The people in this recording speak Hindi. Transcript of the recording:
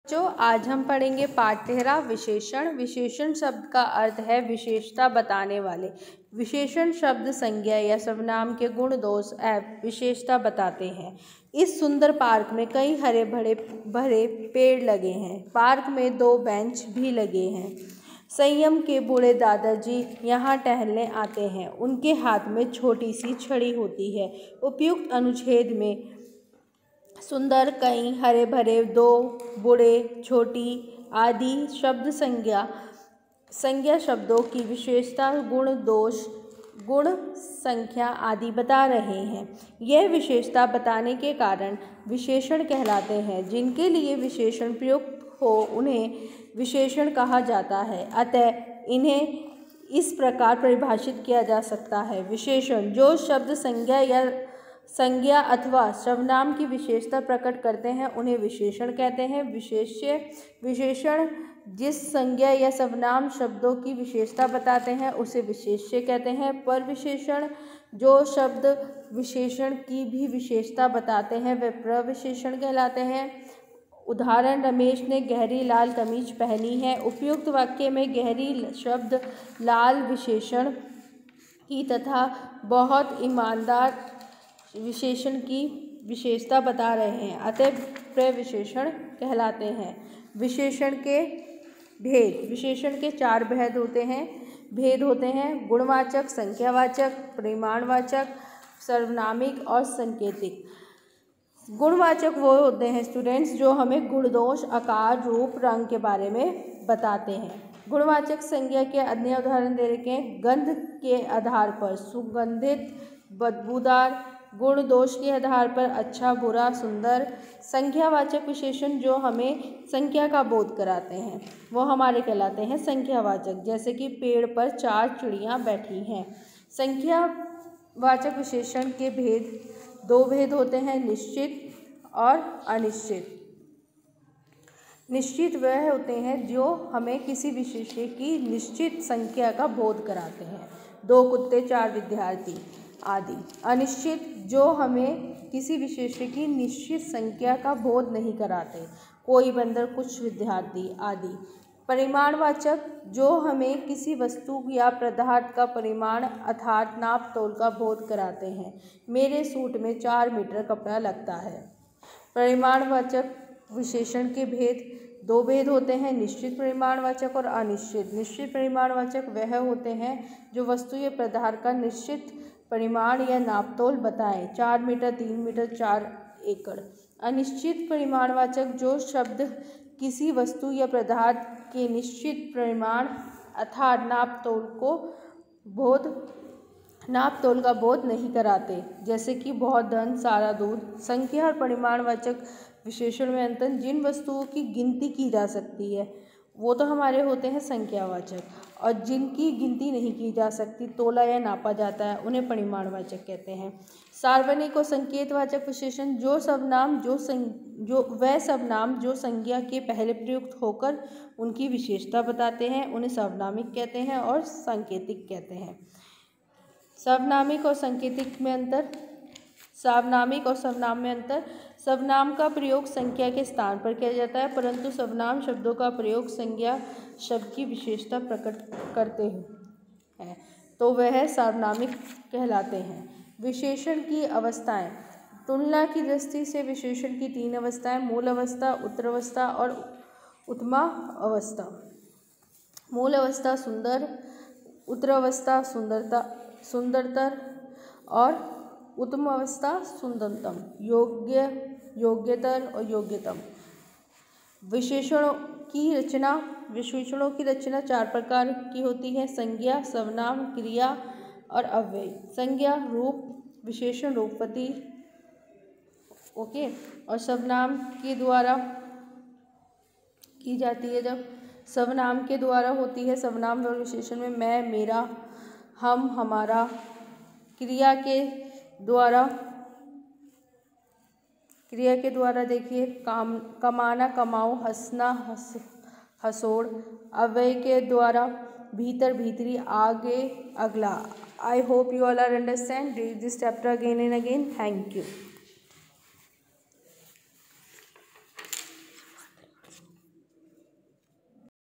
जो आज हम पढ़ेंगे पाठ 13 विशेषण। विशेषण शब्द का अर्थ है विशेषता बताने वाले। विशेषण शब्द संज्ञा या सर्वनाम के गुण दोष एवं विशेषता बताते हैं। इस सुंदर पार्क में कई हरे भरे पेड़ लगे हैं। पार्क में 2 बेंच भी लगे हैं। संयम के बूढ़े दादाजी यहाँ टहलने आते हैं। उनके हाथ में छोटी सी छड़ी होती है। उपयुक्त अनुच्छेद में सुंदर, कई, हरे भरे, 2, बूढ़े, छोटी आदि शब्द संज्ञा शब्दों की विशेषता, गुण दोष, गुण संख्या आदि बता रहे हैं। यह विशेषता बताने के कारण विशेषण कहलाते हैं। जिनके लिए विशेषण प्रयुक्त हो उन्हें विशेषण कहा जाता है। अतः इन्हें इस प्रकार परिभाषित किया जा सकता है। विशेषण जो शब्द संज्ञा अथवा सर्वनाम की विशेषता प्रकट करते हैं उन्हें विशेषण कहते हैं। विशेषण जिस संज्ञा या सर्वनाम शब्दों की विशेषता बताते हैं उसे विशेष्य कहते हैं। पर विशेषण जो शब्द विशेषण की भी विशेषता बताते हैं वे प्रविशेषण कहलाते हैं। उदाहरण, रमेश ने गहरी लाल कमीज पहनी है। उपयुक्त वाक्य में गहरी शब्द लाल विशेषण की तथा बहुत ईमानदार विशेषण की विशेषता बता रहे हैं, अतः प्रविशेषण कहलाते हैं। विशेषण के भेद। विशेषण के 4 भेद होते हैं गुणवाचक, संख्यावाचक, परिमाणवाचक, सर्वनामिक और संकेतिक। गुणवाचक वो होते हैं स्टूडेंट्स जो हमें गुण दोष, आकार, रूप, रंग के बारे में बताते हैं। गुणवाचक संज्ञा के अन्य उदाहरण दे रखे हैं। गंध के आधार पर सुगंधित, बदबूदार। गुण दोष के आधार पर अच्छा, बुरा, सुंदर। संख्यावाचक विशेषण जो हमें संख्या का बोध कराते हैं वो हमारे कहलाते हैं संख्यावाचक। जैसे कि पेड़ पर 4 चिड़ियाँ बैठी हैं। संख्यावाचक विशेषण के 2 भेद होते हैं, निश्चित और अनिश्चित। निश्चित वह होते हैं जो हमें किसी विशेष्य की निश्चित संख्या का बोध कराते हैं, 2 कुत्ते, 4 विद्यार्थी आदि। अनिश्चित जो हमें किसी विशेष्य की निश्चित संख्या का बोध नहीं कराते, कोई बंदर, कुछ विद्यार्थी आदि। परिमाणवाचक जो हमें किसी वस्तु या पदार्थ का परिमाण अर्थात नाप तोल का बोध कराते हैं। मेरे सूट में 4 मीटर कपड़ा लगता है। परिमाणवाचक विशेषण के 2 भेद होते हैं, निश्चित परिमाणवाचक और अनिश्चित। निश्चित परिमाणवाचक वह होते हैं जो वस्तु या पदार्थ का निश्चित परिमाण या नापतोल बताएं, 4 मीटर, 3 मीटर, 4 एकड़। अनिश्चित परिमाणवाचक जो शब्द किसी वस्तु या पदार्थ के निश्चित परिमाण अर्थात नापतोल का बोध नहीं कराते, जैसे कि बहुत धन, सारा दूध। संख्या और परिमाणवाचक विशेषण में अंतर। जिन वस्तुओं की गिनती की जा सकती है वो तो हमारे होते हैं संख्यावाचक, और जिनकी गिनती नहीं की जा सकती, तोला या नापा जाता है, उन्हें परिमाणवाचक कहते हैं। सार्वनिक और संकेतवाचक विशेषण जो सर्वनाम जो संज्ञा के पहले प्रयुक्त होकर उनकी विशेषता बताते हैं उन्हें सार्वनामिक कहते हैं और सांकेतिक कहते हैं। सार्वनामिक और सांकेतिक में अंतर। सार्वनामिक और सर्वनाम में अंतर। सर्वनाम का प्रयोग संख्या के स्थान पर किया जाता है, परंतु सर्वनाम शब्दों का प्रयोग संज्ञा शब्द की विशेषता प्रकट करते हैं तो वह सार्वनामिक कहलाते हैं। विशेषण की अवस्थाएं। तुलना की दृष्टि से विशेषण की 3 अवस्थाएं, मूल अवस्था, उत्तरावस्था और उत्तमा अवस्था। मूल अवस्था सुंदर, उत्तरावस्था सुंदरतर और उत्तम अवस्था सुंदरतम, योग्यतर और योग्यतम। विशेषणों की रचना 4 प्रकार की होती है, संज्ञा, सर्वनाम, क्रिया और अव्यय। संज्ञा रूप विशेषण रूपवती, ओके, और सर्वनाम के द्वारा की जाती है। जब सर्वनाम के द्वारा होती है, सर्वनाम और विशेषण में मैं, मेरा, हम, हमारा। क्रिया के द्वारा देखिए कमाना, कमाओ, हंसना, हंसोड़। अव्यय के द्वारा भीतर, भीतरी, आगे, अगला। I hope you all are understand. Read this chapter again and again. Thank you.